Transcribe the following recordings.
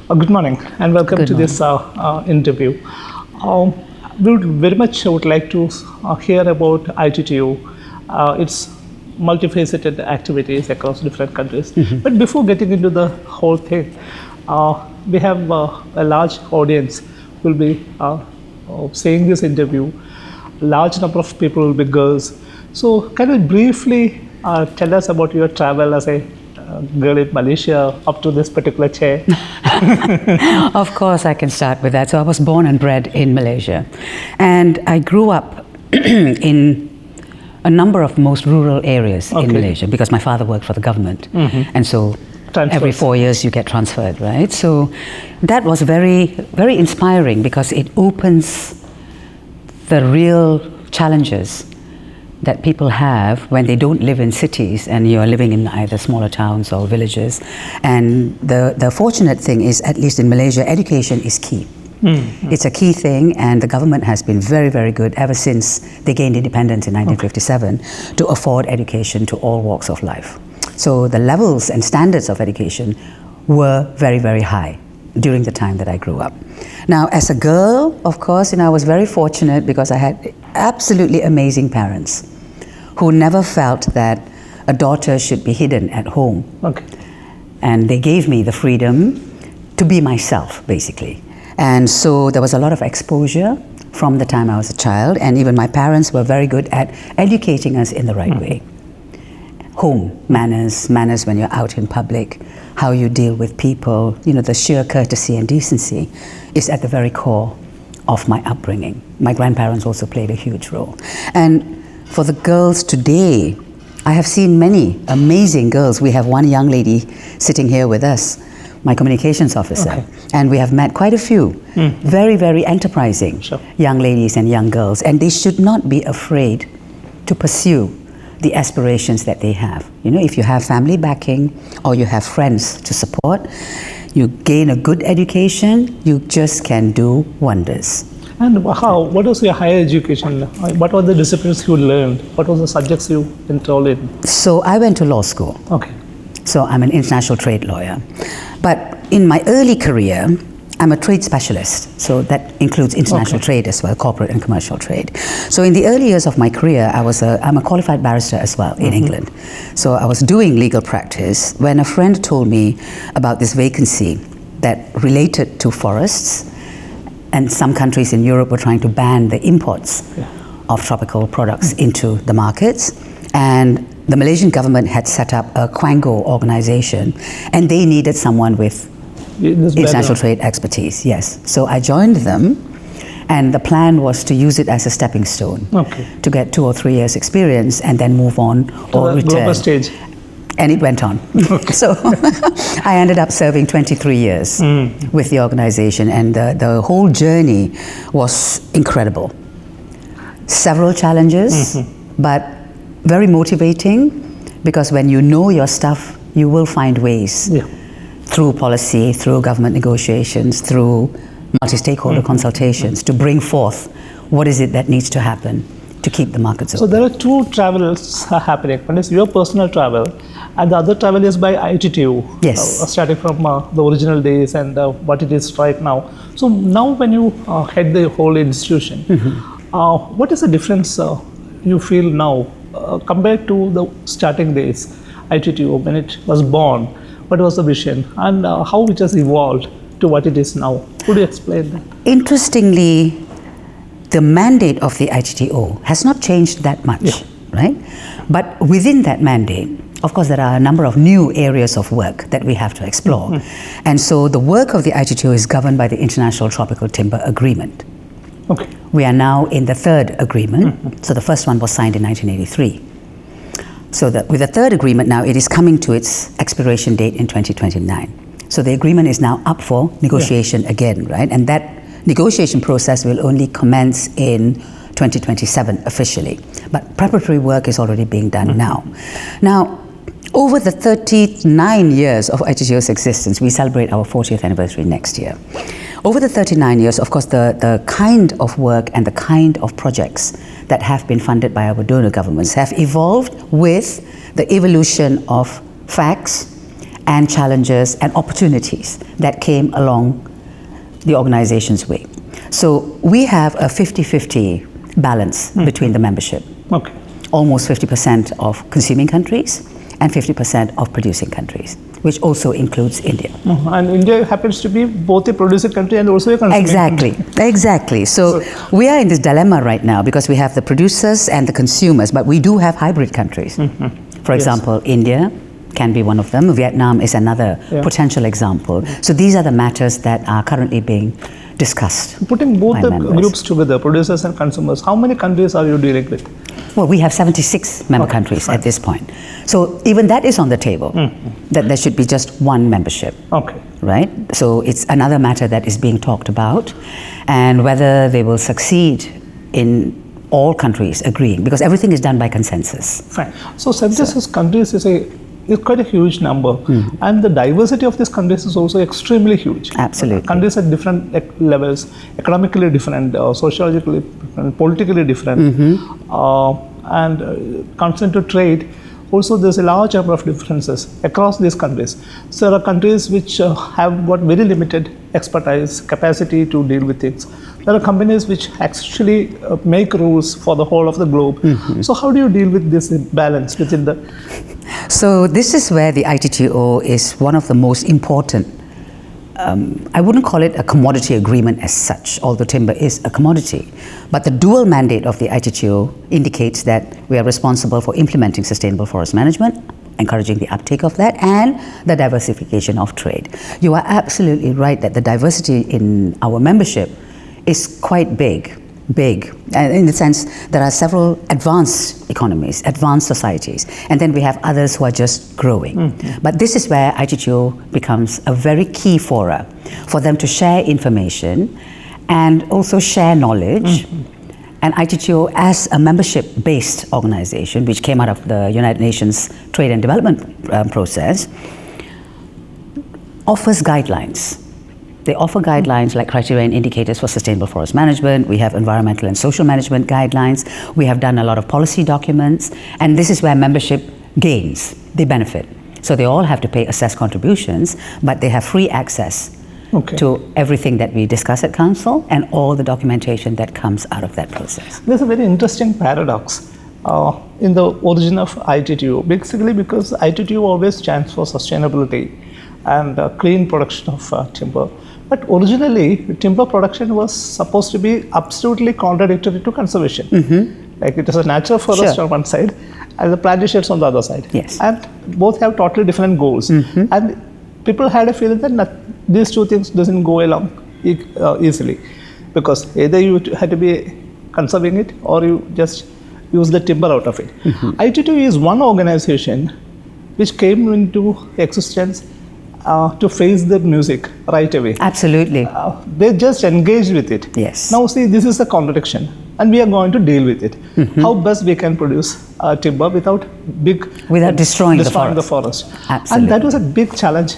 Good morning and welcome to this interview. We would like to hear about ITTO, its multifaceted activities across different countries. But before getting into the whole thing, we have a large audience who will be seeing this interview. Large number of people will be girls. So can you briefly tell us about your travel as a girl in Malaysia up to this particular chair? Of course, I can start with that. So I was born and bred in Malaysia, and I grew up in a number of most rural areas in Malaysia because my father worked for the government, and so every 4 years you get transferred, right? So that was very, very inspiring because it opens the real challenges that people have when they don't live in cities and you're living in either smaller towns or villages. And the fortunate thing is, at least in Malaysia, education is key. It's a key thing, and the government has been very, very good ever since they gained independence in 1957 to afford education to all walks of life. So the levels and standards of education were very, very high during the time that I grew up. Now, as a girl, of course, I was very fortunate because I had absolutely amazing parents who never felt that a daughter should be hidden at home. And they gave me the freedom to be myself, basically. And so there was a lot of exposure from the time I was a child, and even my parents were very good at educating us in the right way. Home manners, manners when you're out in public, how you deal with people, the sheer courtesy and decency is at the very core of my upbringing. My grandparents also played a huge role. And for the girls today, I have seen many amazing girls. We have one young lady sitting here with us, my communications officer, and we have met quite a few very, very enterprising young ladies and young girls, and they should not be afraid to pursue the aspirations that they have. If you have family backing or you have friends to support, you gain a good education, you just can do wonders. And what was your higher education? What were the disciplines you learned? What were the subjects you enrolled in? So I went to law school. So I'm an international trade lawyer. But in my early career, I'm a trade specialist, so that includes international trade as well, corporate and commercial trade. So in the early years of my career, I'm a qualified barrister as well in England. So I was doing legal practice when a friend told me about this vacancy that related to forests, and some countries in Europe were trying to ban the imports of tropical products into the markets. And the Malaysian government had set up a Quango organization, and they needed someone with international trade expertise, yes. So I joined them, and the plan was to use it as a stepping stone to get 2 or 3 years experience and then move on or return. Global stage. And it went on. So I ended up serving 23 years with the organization, and the whole journey was incredible. Several challenges, but very motivating, because when you know your stuff, you will find ways through policy, through government negotiations, through multi-stakeholder consultations to bring forth what is it that needs to happen to keep the markets open. So there are two travels happening. One is your personal travel, and the other travel is by ITTO. Yes. Starting from the original days and what it is right now. So now when you head the whole institution, what is the difference you feel now compared to the starting days, ITTO, when it was born? What was the vision, and how it has evolved to what it is now? Could you explain that? Interestingly, the mandate of the ITTO has not changed that much, right? But within that mandate, of course, there are a number of new areas of work that we have to explore. And so the work of the ITTO is governed by the International Tropical Timber Agreement. We are now in the third agreement. So the first one was signed in 1983. So that with the third agreement now, it is coming to its expiration date in 2029. So the agreement is now up for negotiation again, right? And that negotiation process will only commence in 2027 officially. But preparatory work is already being done now. Now, over the 39 years of ITTO's existence, we celebrate our 40th anniversary next year. Over the 39 years, of course, the kind of work and the kind of projects that have been funded by our donor governments have evolved with the evolution of facts and challenges and opportunities that came along the organization's way. So we have a 50-50 balance between the membership. Okay. Almost 50% of consuming countries and 50% of producing countries, which also includes India. And India happens to be both a producing country and also a consuming country. Exactly. So we are in this dilemma right now because we have the producers and the consumers, but we do have hybrid countries. For example, India can be one of them. Vietnam is another potential example. So these are the matters that are currently being discussed. Putting both the members. groups together, producers and consumers, how many countries are you dealing with? Well, we have 76 member countries at this point. So even that is on the table, that there should be just one membership. Okay. Right? So it's another matter that is being talked about, and whether they will succeed in all countries agreeing, because everything is done by consensus. Fine. So 76 countries is quite a huge number, and the diversity of these countries is also extremely huge. Absolutely. Countries at different levels, economically different, sociologically different, politically different, and concerned to trade. Also, there's a large number of differences across these countries. So there are countries which have got very limited expertise, capacity to deal with things. There are companies which actually make rules for the whole of the globe. So how do you deal with this balance within the... So this is where the ITTO is one of the most important. I wouldn't call it a commodity agreement as such, although timber is a commodity. But the dual mandate of the ITTO indicates that we are responsible for implementing sustainable forest management, encouraging the uptake of that, and the diversification of trade. You are absolutely right that the diversity in our membership is quite big. In the sense there are several advanced economies, advanced societies, and then we have others who are just growing. But this is where ITTO becomes a very key fora for them to share information and also share knowledge. And ITTO, as a membership-based organization, which came out of the United Nations Trade and Development process, offers guidelines. They offer guidelines like criteria and indicators for sustainable forest management. We have environmental and social management guidelines. We have done a lot of policy documents. And this is where membership gains, they benefit. So they all have to pay assessed contributions, but they have free access to everything that we discuss at Council and all the documentation that comes out of that process. There's a very interesting paradox in the origin of ITTO, basically because ITTO always stands for sustainability and clean production of timber. But originally, timber production was supposed to be absolutely contradictory to conservation. Like it is a natural forest on one side and the plantations on the other side. Yes. And both have totally different goals. And people had a feeling that these two things doesn't go along easily, because either you had to be conserving it or you just use the timber out of it. ITTO is one organization which came into existence to face the music right away. Absolutely. They just engaged with it. Yes. Now see, this is a contradiction and we are going to deal with it. How best we can produce timber without destroying the forest. Absolutely. And that was a big challenge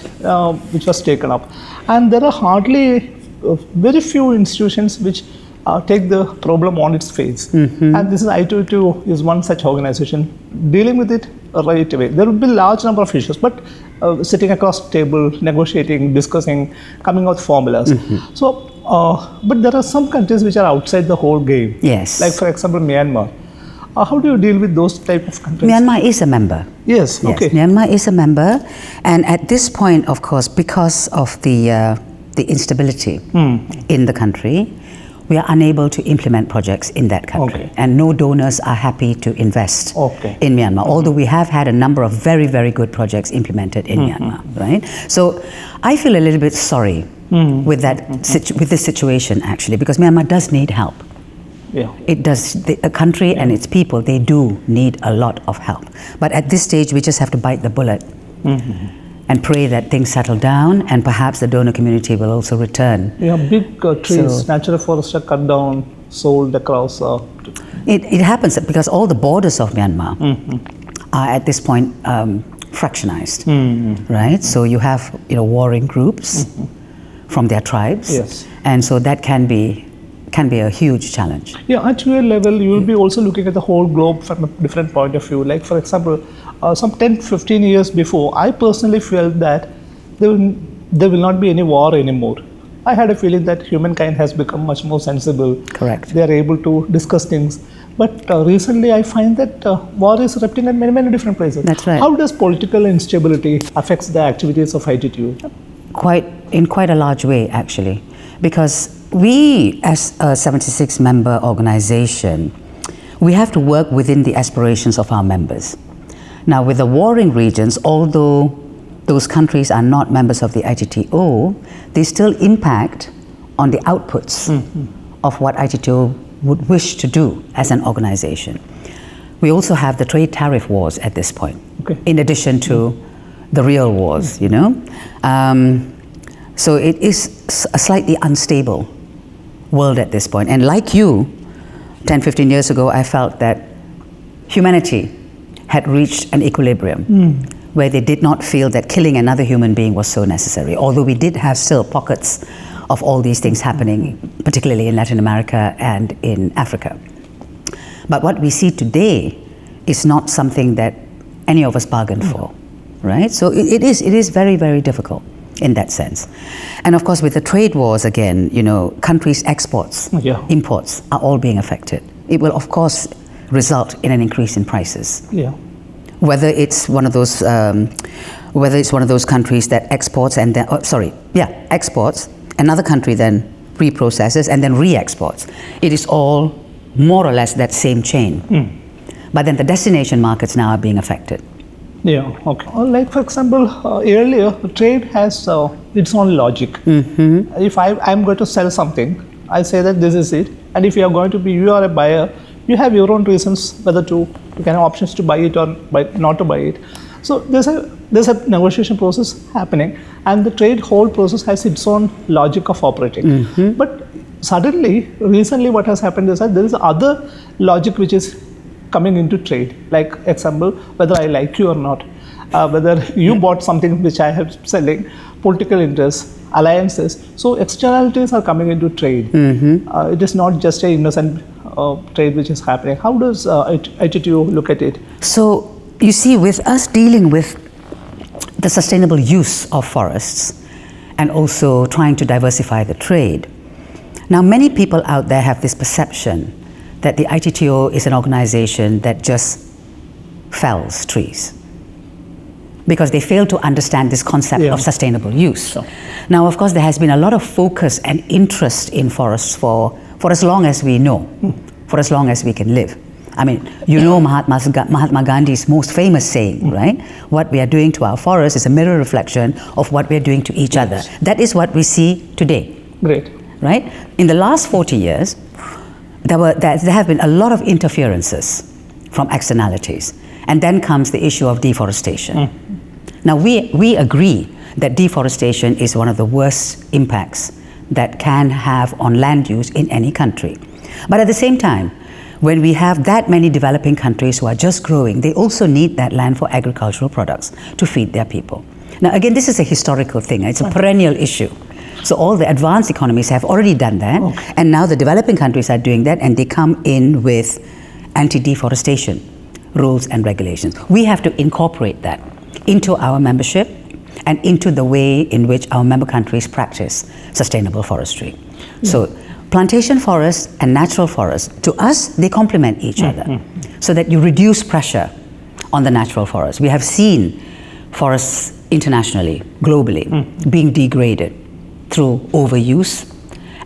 which was taken up. And there are hardly very few institutions which take the problem on its face. And this is ITTO is one such organization dealing with it right away. There will be a large number of issues, but sitting across the table, negotiating, discussing, coming out with formulas. So, but there are some countries which are outside the whole game. Yes. Like for example, Myanmar. How do you deal with those type of countries? Myanmar is a member. Yes. Okay. Myanmar is a member, and at this point, of course, because of the instability in the country, we are unable to implement projects in that country. And no donors are happy to invest in Myanmar, although we have had a number of very, very good projects implemented in Myanmar, right? So I feel a little bit sorry with with this situation, actually, because Myanmar does need help. It does. The country and its people, they do need a lot of help. But at this stage, we just have to bite the bullet and pray that things settle down, and perhaps the donor community will also return. Big trees, natural forests are cut down, sold across. It happens because all the borders of Myanmar are at this point fractionized, right? So you have warring groups from their tribes, and so that can be can be a huge challenge. Yeah, at your level, you will be also looking at the whole globe from a different point of view. Like, for example, some 10, 15 years before, I personally felt that there will not be any war anymore. I had a feeling that humankind has become much more sensible. Correct. They are able to discuss things. But recently, I find that war is erupting in many, many different places. That's right. How does political instability affects the activities of ITTO? In quite a large way, actually, because we, as a 76-member organization, we have to work within the aspirations of our members. Now, with the warring regions, although those countries are not members of the ITTO, they still impact on the outputs of what ITTO would wish to do as an organization. We also have the trade tariff wars at this point, in addition to the real wars, you know. So it is a slightly unstable world at this point. And like you, 10, 15 years ago, I felt that humanity had reached an equilibrium where they did not feel that killing another human being was so necessary, although we did have still pockets of all these things happening, particularly in Latin America and in Africa. But what we see today is not something that any of us bargained for, right? So it is very, very difficult in that sense. And of course, with the trade wars, again, you know, countries' exports, imports are all being affected. It will, of course, result in an increase in prices. Yeah. Whether it's one of those countries that exports and then, exports, another country then reprocesses and then re-exports. It is all more or less that same chain. But then the destination markets now are being affected. Yeah, okay. Like, for example, earlier, trade has its own logic. If I'm going to sell something, I say that this is it. And if you are a buyer, you have your own reasons whether you can have options to buy it or not to buy it. So there's a negotiation process happening, and the trade whole process has its own logic of operating. But suddenly, recently what has happened is that there is other logic which is coming into trade. Like, example, whether I like you or not, whether you bought something which I have selling, political interests, alliances. So externalities are coming into trade. It is not just an innocent trade which is happening. How does ITTO look at it? So you see, with us dealing with the sustainable use of forests and also trying to diversify the trade, now many people out there have this perception that the ITTO is an organization that just fells trees, because they fail to understand this concept of sustainable use. Now, of course, there has been a lot of focus and interest in forests for as long as we know, for as long as we can live. I mean, you know Mahatma Gandhi's most famous saying, right? What we are doing to our forests is a mirror reflection of what we are doing to each other. That is what we see today. Great. Right? In the last 40 years, there have been a lot of interferences from externalities. And then comes the issue of deforestation. Now, we agree that deforestation is one of the worst impacts that can have on land use in any country. But at the same time, when we have that many developing countries who are just growing, they also need that land for agricultural products to feed their people. Now, again, this is a historical thing. It's a perennial issue. So all the advanced economies have already done that, and now the developing countries are doing that, and they come in with anti-deforestation rules and regulations. We have to incorporate that into our membership and into the way in which our member countries practice sustainable forestry. So plantation forests and natural forests, to us, they complement each other, so that you reduce pressure on the natural forests. We have seen forests internationally, globally, being degraded through overuse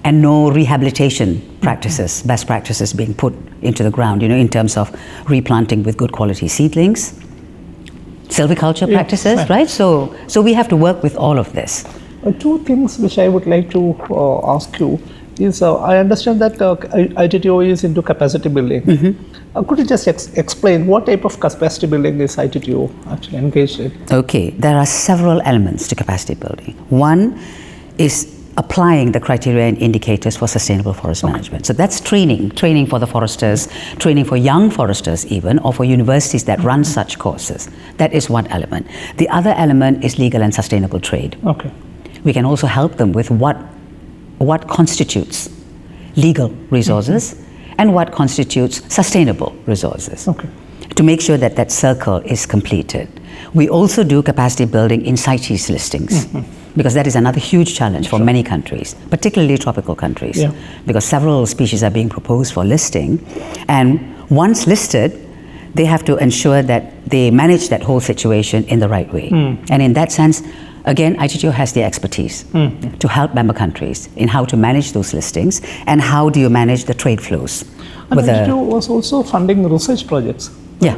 and no rehabilitation practices, best practices being put into the ground, you know, in terms of replanting with good quality seedlings, silviculture practices, right? So we have to work with all of this. Two things which I would like to ask you is, I understand that ITTO is into capacity building. Could you just explain what type of capacity building is ITTO actually engaged in? Okay, there are several elements to capacity building. One is applying the criteria and indicators for sustainable forest management. So that's training for the foresters, training for young foresters even, or for universities that run such courses. That is one element. The other element is legal and sustainable trade. Okay. We can also help them with what constitutes legal resources and what constitutes sustainable resources. Okay. To make sure that that circle is completed. We also do capacity building in CITES listings, because that is another huge challenge for many countries, particularly tropical countries, because several species are being proposed for listing, and once listed, they have to ensure that they manage that whole situation in the right way. And in that sense, again, ITTO has the expertise to help member countries in how to manage those listings and how do you manage the trade flows. And ITTO was also funding research projects. Yeah.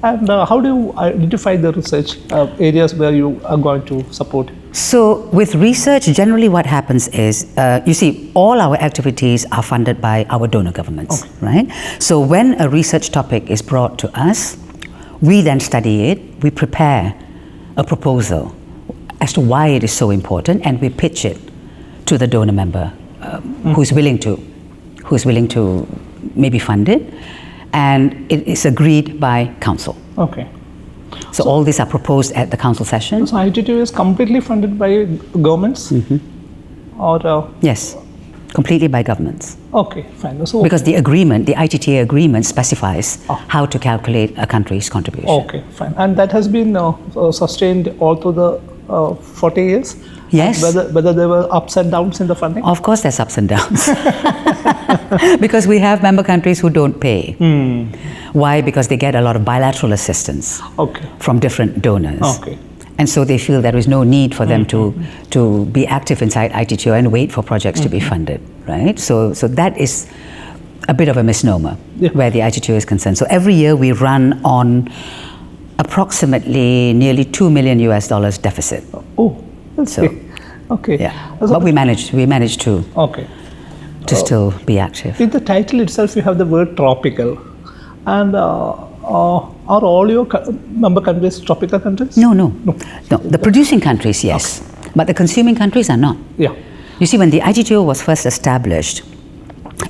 And how do you identify the research areas where you are going to support? So with research, generally what happens is, you see, all our activities are funded by our donor governments, right? So when a research topic is brought to us, we then study it, we prepare a proposal as to why it is so important, and we pitch it to the donor member who's willing to maybe fund it, and it is agreed by council. Okay. So all these are proposed at the council session. So ITTO is completely funded by governments? Or yes, completely by governments. Okay, fine. So because the agreement, the ITTA agreement specifies how to calculate a country's contribution. Okay, fine. And that has been sustained all through the 40 years? Yes. Whether there were ups and downs in the funding? Of course there's ups and downs. Because we have member countries who don't pay. Why? Because they get a lot of bilateral assistance from different donors. Okay. And so they feel there is no need for them to be active inside ITTO and wait for projects to be funded, right? So that is a bit of a misnomer where the ITTO is concerned. So every year we run on approximately nearly $2 million deficit. Oh, that's so, okay. Yeah, but we managed to still be active. In the title itself, you have the word tropical, and are all your member countries tropical countries? No. The producing countries, yes, but the consuming countries are not. Yeah. You see, when the ITTO was first established,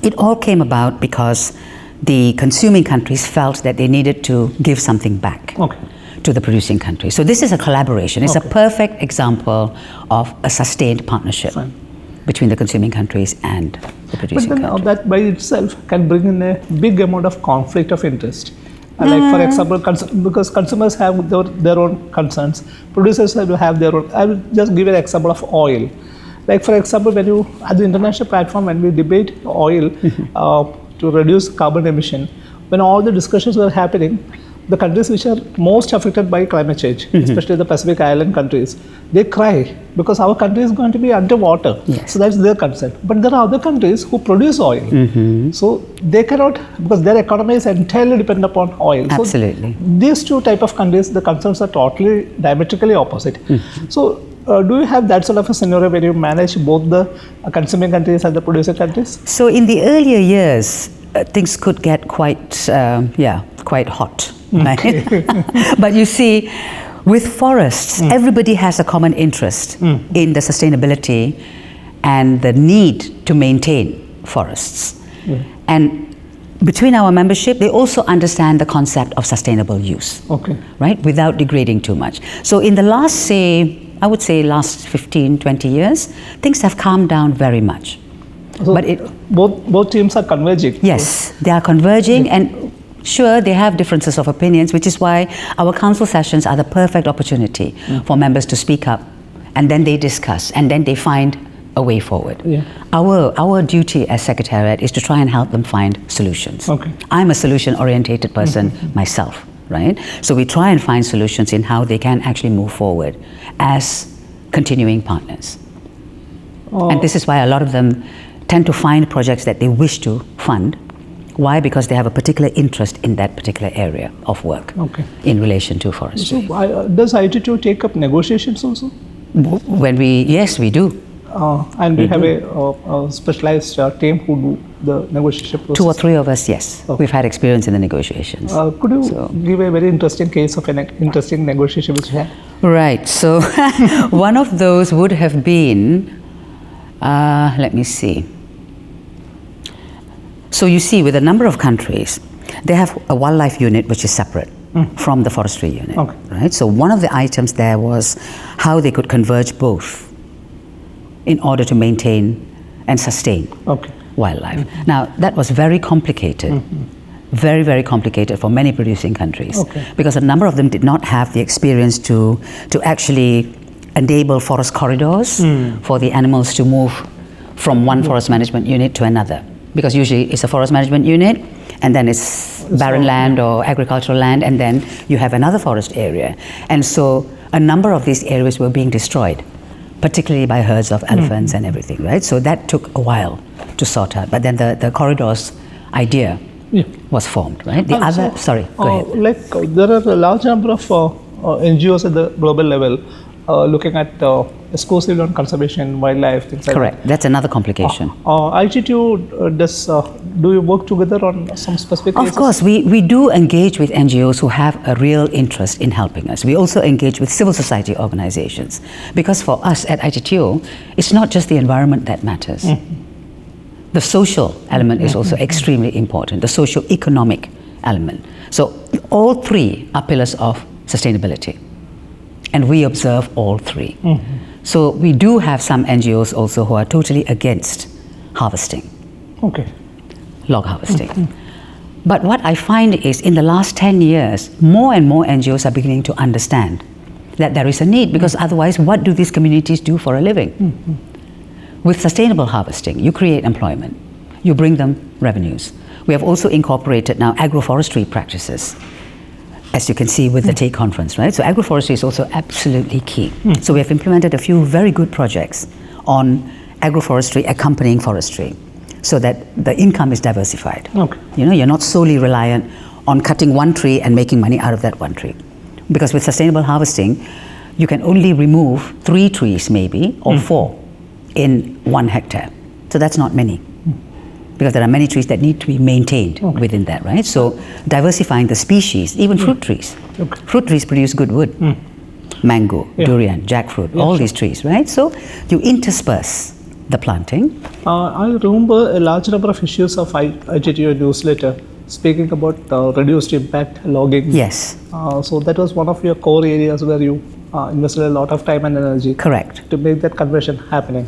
it all came about because the consuming countries felt that they needed to give something back to the producing countries. So this is a collaboration. It's a perfect example of a sustained partnership between the consuming countries and the producing countries. But then that by itself can bring in a big amount of conflict of interest. Like for example, because consumers have their own concerns, producers have their own. I will just give an example of oil. Like for example, when you, at the international platform, when we debate oil to reduce carbon emission, when all the discussions were happening, the countries which are most affected by climate change, especially the Pacific Island countries, they cry because our country is going to be underwater. Yes. So that's their concern. But there are other countries who produce oil. So they cannot, because their economy is entirely dependent upon oil. Absolutely. So these two type of countries, the concerns are totally diametrically opposite. So do you have that sort of a scenario where you manage both the consuming countries and the producing countries? So in the earlier years, things could get quite hot. Right? But you see, with forests, everybody has a common interest in the sustainability and the need to maintain forests. And between our membership, they also understand the concept of sustainable use, right? Without degrading too much. So in the last, I would say last 15, 20 years, things have calmed down very much. So but both teams are converging. Yes, they are converging, and sure, they have differences of opinions, which is why our council sessions are the perfect opportunity for members to speak up, and then they discuss, and then they find a way forward. Our duty as Secretariat is to try and help them find solutions. I'm a solution-orientated person myself, right? So we try and find solutions in how they can actually move forward as continuing partners. And this is why a lot of them tend to find projects that they wish to fund. Why? Because they have a particular interest in that particular area of work in relation to forestry. So does ITTO take up negotiations also? Yes, we do. And we have a specialized team who do the negotiation process? 2 or 3 of us, yes. We've had experience in the negotiations. Could you give a very interesting case of an interesting negotiation which you had? Right. So one of those would have been, let me see. So you see, with a number of countries, they have a wildlife unit which is separate from the forestry unit, right? So one of the items there was how they could converge both in order to maintain and sustain wildlife. Now, that was very complicated. Very, very complicated for many producing countries, because a number of them did not have the experience to actually enable forest corridors for the animals to move from one forest management unit to another, because usually it's a forest management unit and then it's barren land or agricultural land, and then you have another forest area. And so a number of these areas were being destroyed, particularly by herds of elephants and everything, right? So that took a while to sort out, but then the corridors idea was formed, right? The other, sorry, go ahead. There are a large number of NGOs at the global level looking at exclusively on conservation, wildlife, things like that. Correct. That's another complication. ITTO, do you work together on some specific cases? Of course, we do engage with NGOs who have a real interest in helping us. We also engage with civil society organizations, because for us at ITTO, it's not just the environment that matters. The social element is also extremely important, the socio-economic element. So all three are pillars of sustainability, and we observe all three. So we do have some NGOs also who are totally against harvesting, log harvesting. But what I find is in the last 10 years, more and more NGOs are beginning to understand that there is a need, because otherwise what do these communities do for a living? With sustainable harvesting, you create employment, you bring them revenues. We have also incorporated now agroforestry practices, as you can see with the TAKE conference, right? So agroforestry is also absolutely key. So we have implemented a few very good projects on agroforestry accompanying forestry, so that the income is diversified. You know, you're not solely reliant on cutting one tree and making money out of that one tree. Because with sustainable harvesting, you can only remove 3 trees maybe, or 4 in 1 hectare. So that's not many, because there are many trees that need to be maintained within that, right? So diversifying the species, even fruit trees. Fruit trees produce good wood. Mango, durian, jackfruit, all these trees, right? So you intersperse the planting. I remember a large number of issues of ITTO newsletter speaking about reduced impact logging. Yes. So that was one of your core areas where you invested a lot of time and energy. Correct. To make that conversion happening.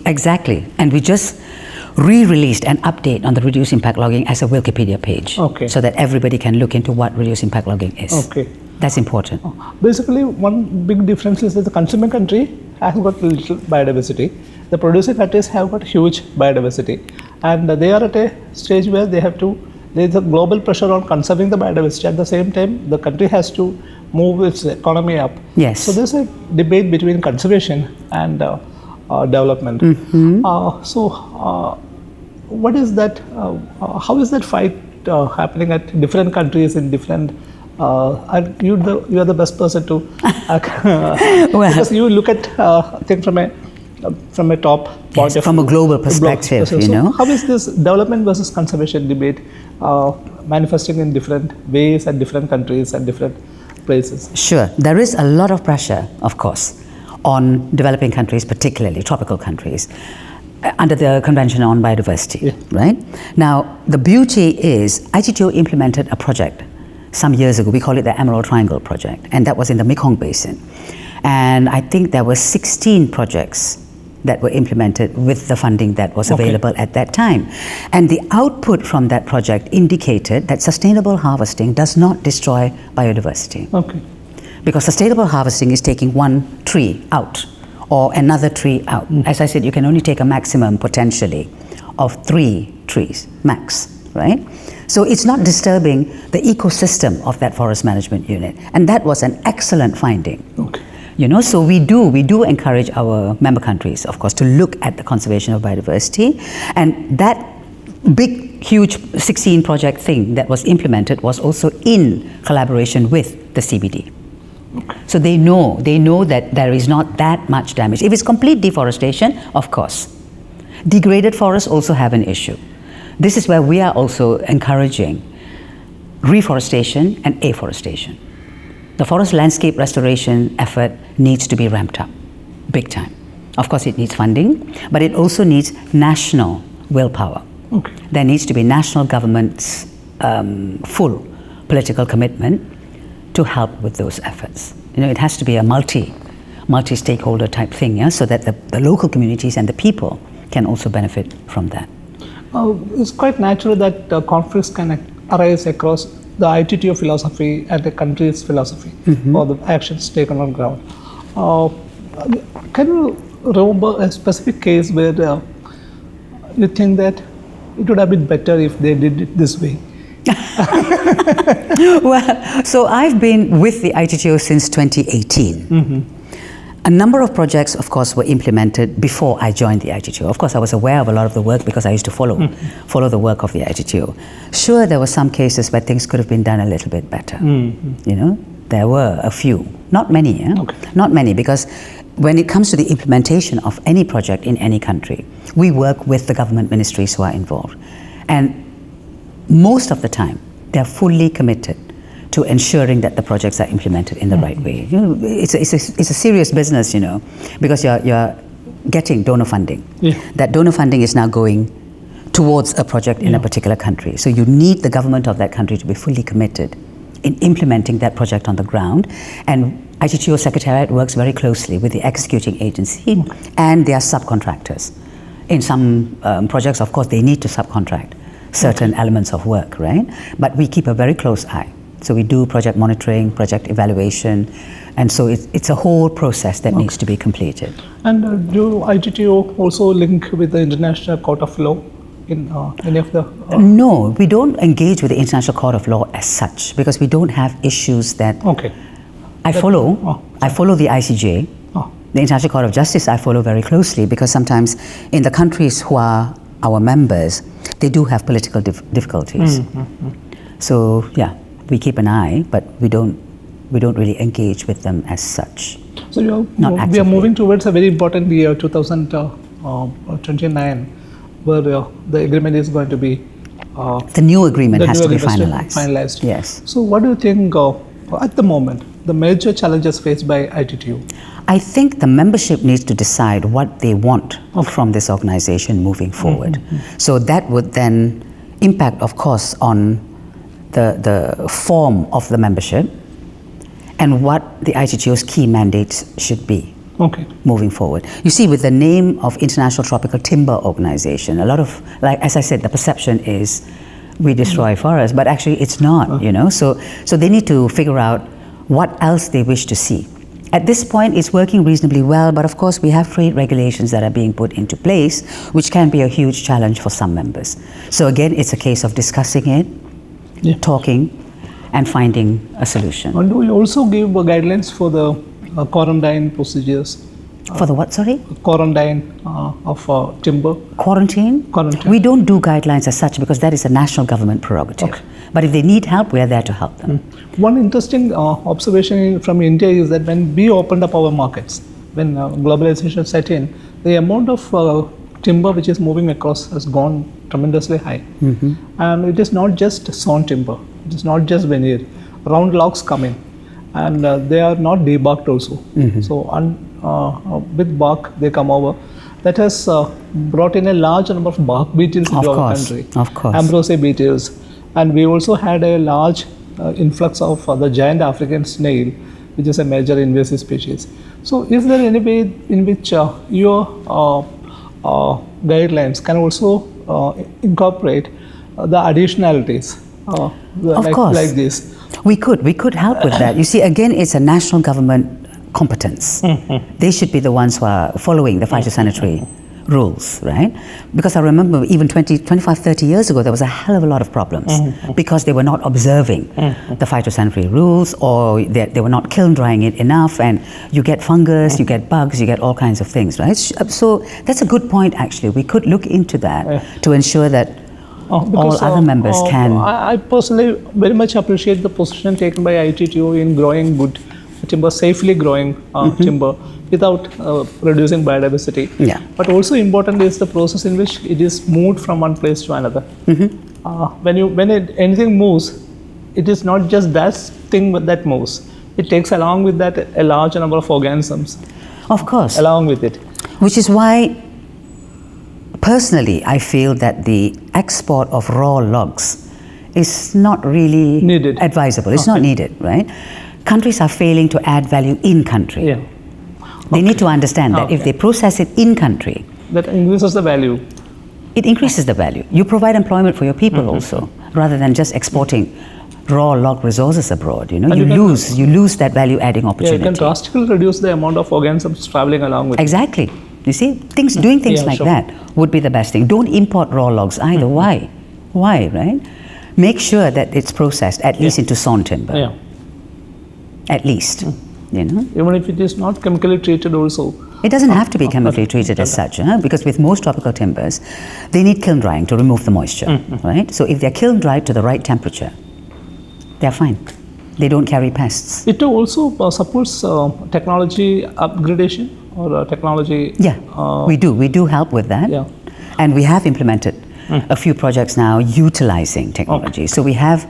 Exactly, and we just re-released an update on the reduced impact logging as a Wikipedia page, so that everybody can look into what reduced impact logging is. That's important. Basically, one big difference is that the consuming country has got little biodiversity. The producing countries have got huge biodiversity, and they are at a stage where there is a global pressure on conserving the biodiversity. At the same time, the country has to move its economy up. Yes. So there's a debate between conservation and development. What is that? How is that fight happening at different countries in different? You are the best person to because you look at things from a top point of from a global perspective. You know, how is this development versus conservation debate manifesting in different ways at different countries and different places? Sure, there is a lot of pressure, of course, on developing countries, particularly tropical countries, under the Convention on Biodiversity, right? Now, the beauty is ITTO implemented a project some years ago. We call it the Emerald Triangle Project, and that was in the Mekong Basin. And I think there were 16 projects that were implemented with the funding that was available at that time. And the output from that project indicated that sustainable harvesting does not destroy biodiversity. Because sustainable harvesting is taking one tree out or another tree out. As I said, you can only take a maximum potentially of 3 trees, max, right? So it's not disturbing the ecosystem of that forest management unit. And that was an excellent finding. You know, so we do encourage our member countries, of course, to look at the conservation of biodiversity. And that big, huge 16 project thing that was implemented was also in collaboration with the CBD. So they know that there is not that much damage. If it's complete deforestation, of course. Degraded forests also have an issue. This is where we are also encouraging reforestation and afforestation. The forest landscape restoration effort needs to be ramped up, big time. Of course, it needs funding, but it also needs national willpower. There needs to be national government's full political commitment to help with those efforts. You know, it has to be a multi-stakeholder type thing, so that the local communities and the people can also benefit from that. It's quite natural that conflicts can arise across the ITTO philosophy and the country's philosophy or the actions taken on ground. Can you remember a specific case where you think that it would have been better if they did it this way? Well, so I've been with the ITTO since 2018. A number of projects, of course, were implemented before I joined the ITTO. Of course, I was aware of a lot of the work because I used to follow the work of the ITTO. Sure, there were some cases where things could have been done a little bit better. You know, there were a few, not many. Not many, because when it comes to the implementation of any project in any country, we work with the government ministries who are involved, and most of the time, they're fully committed to ensuring that the projects are implemented in the right way. You know, it's a serious business, you know, because you're getting donor funding. That donor funding is now going towards a project in a particular country. So you need the government of that country to be fully committed in implementing that project on the ground. And ITTO Secretariat works very closely with the executing agency and their subcontractors. In some projects, of course, they need to subcontract certain elements of work, right? But we keep a very close eye. So we do project monitoring, project evaluation, and so it's a whole process that needs to be completed. And do ITTO also link with the International Court of Law in any of the... No, we don't engage with the International Court of Law as such, because we don't have issues that... I follow the ICJ, the International Court of Justice I follow very closely, because sometimes in the countries who are our members, they do have political difficulties. So yeah, we keep an eye, but we don't really engage with them as such. So we are moving towards a very important year, 2029, where the agreement is going to be... the new agreement has to be finalized. Yes. So what do you think at the moment, the major challenges faced by ITTO? I think the membership needs to decide what they want from this organization moving forward. So that would then impact, of course, on the form of the membership and what the ITTO's key mandates should be moving forward. You see, with the name of International Tropical Timber Organization, a lot of, like as I said, the perception is we destroy forests, but actually it's not, you know. So they need to figure out what else they wish to see. At this point, it's working reasonably well, but of course we have trade regulations that are being put into place, which can be a huge challenge for some members. So again, it's a case of discussing it, talking, and finding a solution. And do we also give guidelines for the quarantine procedures? For the what, sorry? Quarantine of timber. Quarantine? We don't do guidelines as such because that is a national government prerogative. But if they need help, we are there to help them. One interesting observation from India is that when we opened up our markets, when globalization set in, the amount of timber which is moving across has gone tremendously high. And it is not just sawn timber, it is not just veneer. Round logs come in and they are not debarked also. So with bark they come over. That has brought in a large number of bark beetles into our country. Ambrosiae beetles. And we also had a large influx of the giant African snail, which is a major invasive species. So is there any way in which your guidelines can also incorporate the additionalities like this? We could help with that. You see, again, it's a national government competence. They should be the ones who are following the phytosanitary rules, right? Because I remember even 25, 30 years ago, there was a hell of a lot of problems because they were not observing the phytosanitary rules, or they were not kiln drying it enough, and you get fungus, you get bugs, you get all kinds of things, right? So that's a good point, actually. We could look into that to ensure that all other members can... I personally very much appreciate the position taken by ITTO in growing good timber, safely growing timber without reducing biodiversity. But also important is the process in which it is moved from one place to another. When anything moves, it is not just that thing that moves. It takes along with that a large number of organisms. Of course. Along with it. Which is why, personally, I feel that the export of raw logs is not really advisable. It's not needed, right? Countries are failing to add value in country. They need to understand that if they process it in country, that increases the value. It increases the value. You provide employment for your people also, rather than just exporting raw log resources abroad. You know, you lose that value-adding opportunity. Yeah, you can drastically reduce the amount of organisms traveling along with Exactly. You see, doing things like that would be the best thing. Don't import raw logs either. Why? Why, right? Make sure that it's processed at least into sawn timber. Yeah. At least, you know. Even if it is not chemically treated also. It doesn't have to be chemically treated as such, because with most tropical timbers, they need kiln drying to remove the moisture, right? So if they're kiln dried to the right temperature, they're fine. They don't carry pests. ITTO also supports technology upgradation or technology. Yeah, we do help with that. Yeah. And we have implemented a few projects now utilizing technology. So we have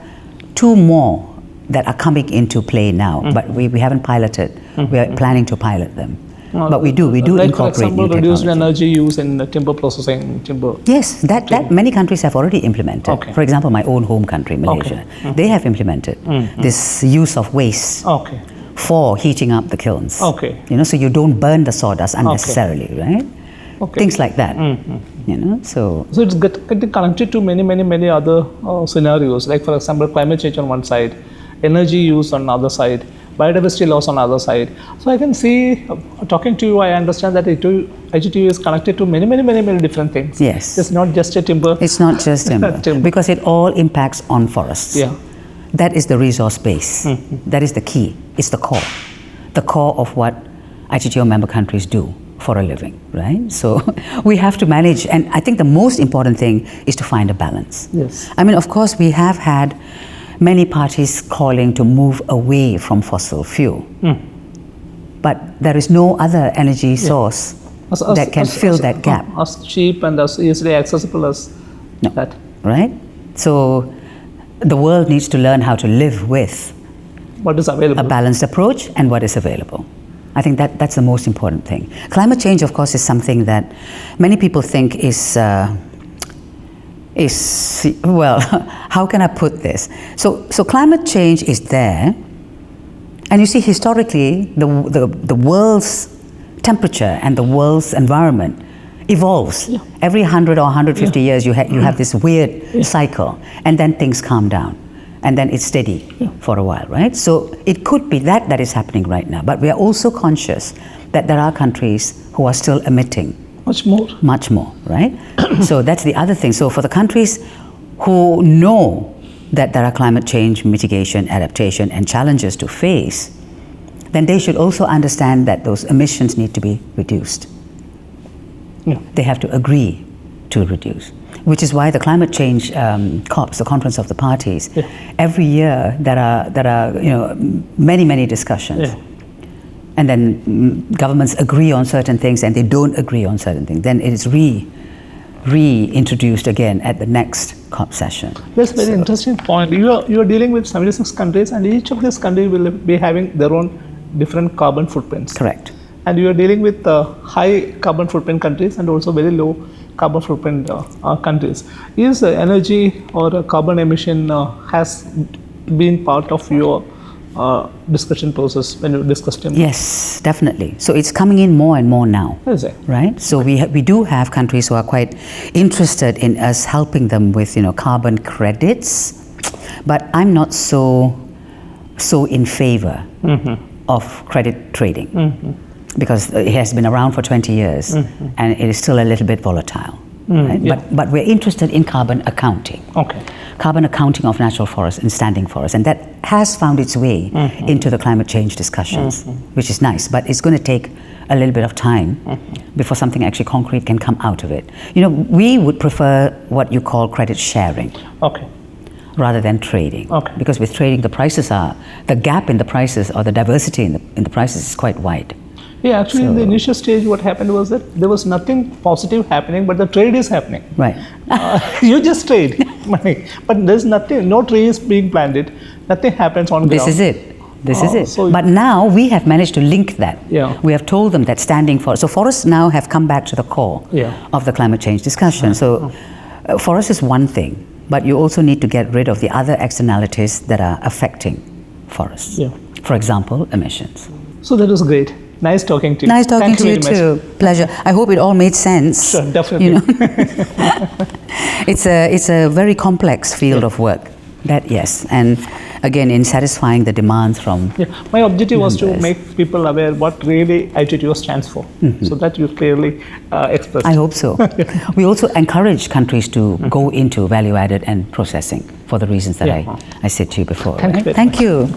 2 more that are coming into play now, but we haven't piloted. We are planning to pilot them. But we do like incorporate for example, new reduced technology. energy use in timber processing, timber. Yes, that many countries have already implemented. Okay. For example, my own home country, Malaysia, they have implemented this use of waste Okay. for heating up the kilns. Okay. You know, so you don't burn the sawdust unnecessarily, right? Okay. Things like that. You know, so So it's getting connected to many other scenarios. Like for example, climate change on one side, energy use on the other side, biodiversity loss on the other side. So I can see, talking to you, I understand that ITTO is connected to many different things. yes, It's not just a timber. it's not just timber, Timber. because it all impacts on forests. Yeah. That is the resource base. That is the key. It's the core of what ITTO member countries do for a living, right? So we have to manage, and I think the most important thing is to find a balance. Yes. I mean, of course, we have had many parties calling to move away from fossil fuel, but there is no other energy source that can fill that gap. As cheap and as easily accessible as that. Right? So the world needs to learn how to live with What is available? a balanced approach and what is available. I think that's the most important thing. Climate change, of course, is something that many people think is well, how can I put this? So climate change is there, and you see historically the world's temperature and the world's environment evolves. Yeah. Every 100 or 150 years you have this weird cycle, and then things calm down, and then it's steady for a while, right? So it could be that is happening right now, but we are also conscious that there are countries who are still emitting much more, right? So that's the other thing. So for the countries who know that there are climate change mitigation, adaptation, and challenges to face, then they should also understand that those emissions need to be reduced. Yeah. They have to agree to reduce, which is why the climate change COPs, the Conference of the Parties, every year there are many discussions. Yeah. And then governments agree on certain things and they don't agree on certain things. Then it is reintroduced again at the next COP session. That's a very interesting point. You are dealing with 76 countries, and each of these countries will be having their own different carbon footprints. Correct. And you are dealing with high carbon footprint countries and also very low carbon footprint countries. Is energy or carbon emission has been part of your discussion process when you discussed timber? Yes, definitely. So it's coming in more and more now. Is it? Right? So we do have countries who are quite interested in us helping them with carbon credits, but I'm not so in favor of credit trading because it has been around for 20 years and it is still a little bit volatile. Right? Yeah. But we're interested in carbon accounting. Okay. Carbon accounting of natural forests and standing forests, and that has found its way into the climate change discussions, which is nice, but it's going to take a little bit of time before something actually concrete can come out of it. We would prefer what you call credit sharing. Okay. Rather than trading. Okay. Because with trading, the gap in the prices or the diversity in the prices is quite wide. Yeah, actually in the initial stage what happened was that there was nothing positive happening, but the trade is happening. Right. You just trade money, but there's nothing, no tree is being planted, nothing happens on ground. This is it. This is it. So but now we have managed to link that. Yeah. We have told them that standing for, so forests now have come back to the core of the climate change discussion. So forest is one thing, but you also need to get rid of the other externalities that are affecting forests. Yeah. For example, emissions. So that was great. Nice talking to you. Nice talking Thank to you very too. much. Pleasure. I hope it all made sense. Sure, definitely. You know? It's a very complex field of work. That, yes, and again, in satisfying the demands from My objective was to members. make people aware what really ITTO stands for, so that you clearly expressed. I hope so. We also encourage countries to go into value added and processing for the reasons that I said to you before. Thank you very Thank you.